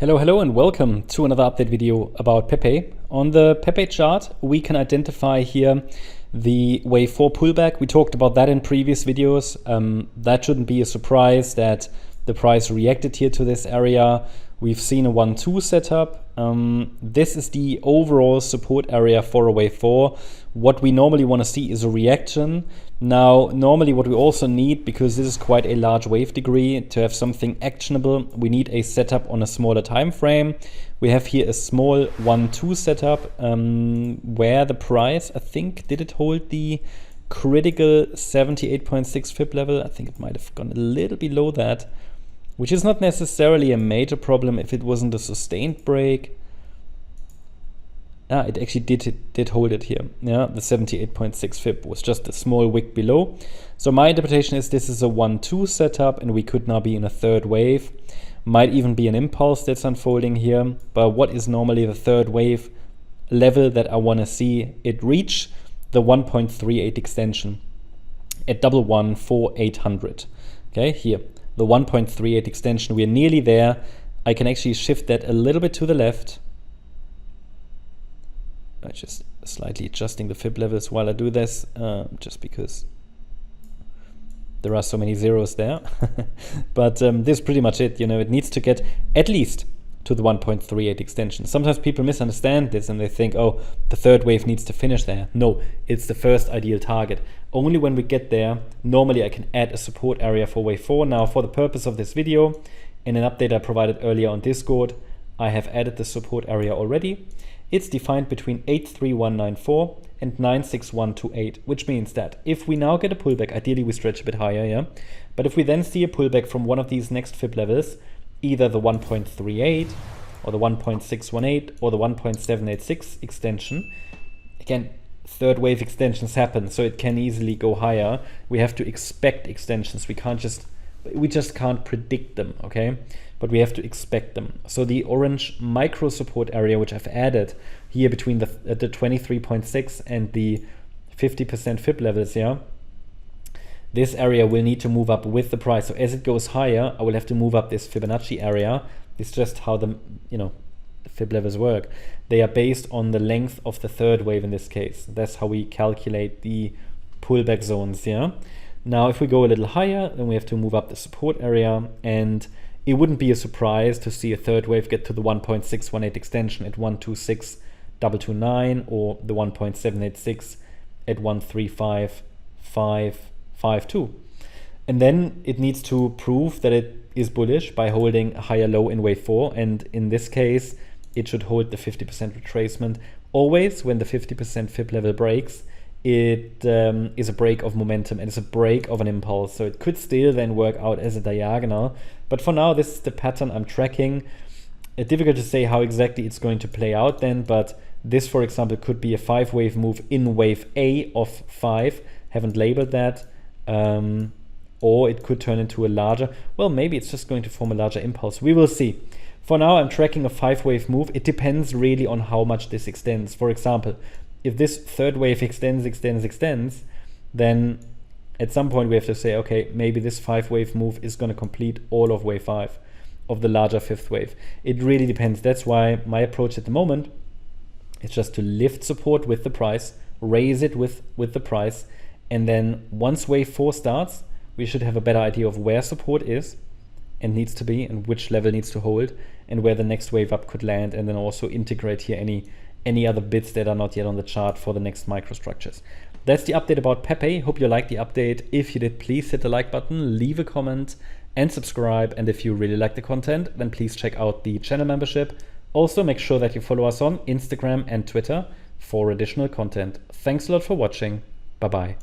Hello and welcome to another update video about PEPE. On the PEPE chart, we can identify here the wave 4 pullback. We talked about that in previous videos. That shouldn't be a surprise that the price reacted here to this area. We've seen a 1-2 setup. This is the overall support area for a wave 4. What we normally want to see is a reaction. Now, normally what we also need, because this is quite a large wave degree, to have something actionable, we need a setup on a smaller time frame. We have here a small 1-2 setup where the price, I think, did it hold the critical 78.6 FIB level? I think it might have gone a little below that, which is not necessarily a major problem if it wasn't a sustained break. It actually did hold it here. Yeah, the 78.6 FIB was just a small wick below. So my interpretation is this is a 1-2 setup and we could now be in a third wave. Might even be an impulse that's unfolding here. But what is normally the third wave level that I want to see it reach? The 1.38 extension at 114,800. Okay, here. The 1.38 extension, we're nearly there. I can actually shift that a little bit to the left. I'm just slightly adjusting the FIB levels while I do this, just because there are so many zeros there. But this is pretty much it. You know, it needs to get at least to the 1.38 extension. Sometimes people misunderstand this and they think, oh, the third wave needs to finish there. No, it's the first ideal target. Only when we get there, normally I can add a support area for wave 4. Now, for the purpose of this video, in an update I provided earlier on Discord, I have added the support area already. It's defined between 83194 and 96128, which means that if we now get a pullback, ideally we stretch a bit higher, yeah? But if we then see a pullback from one of these next FIB levels, either the 1.38 or the 1.618 or the 1.786 extension, again, third wave extensions happen, so it can easily go higher. We have to expect extensions. We just can't predict them, okay? But we have to expect them. So the orange micro support area, which I've added here between the 23.6 and the 50% FIB levels, yeah, this area will need to move up with the price. So as it goes higher, I will have to move up this Fibonacci area. It's just how the FIB levels work. They are based on the length of the third wave in this case. That's how we calculate the pullback zones, yeah. Now, if we go a little higher, then we have to move up the support area, and it wouldn't be a surprise to see a third wave get to the 1.618 extension at 126,229 or the 1.786 at 135,552. And then it needs to prove that it is bullish by holding a higher low in wave 4. And in this case, it should hold the 50% retracement. Always when the 50% FIB level breaks, it is a break of momentum and it's a break of an impulse. So it could still then work out as a diagonal. But for now, this is the pattern I'm tracking. It's difficult to say how exactly it's going to play out then, but this, for example, could be a 5-wave move in wave A of 5. Haven't labeled that. Or it could turn into a larger, well, maybe it's just going to form a larger impulse. We will see. For now, I'm tracking a 5-wave move. It depends really on how much this extends. For example, if this third wave extends, then at some point we have to say, okay, maybe this 5-wave move is going to complete all of wave 5 of the larger 5th wave. It really depends. That's why my approach at the moment is just to lift support with the price, raise it with the price, and then once wave 4 starts, we should have a better idea of where support is and needs to be and which level needs to hold and where the next wave up could land, and then also integrate here any other bits that are not yet on the chart for the next microstructures. That's the update about PEPE. Hope you liked the update. If you did, please hit the like button, leave a comment and subscribe. And if you really like the content, then please check out the channel membership. Also, make sure that you follow us on Instagram and Twitter for additional content. Thanks a lot for watching. Bye-bye.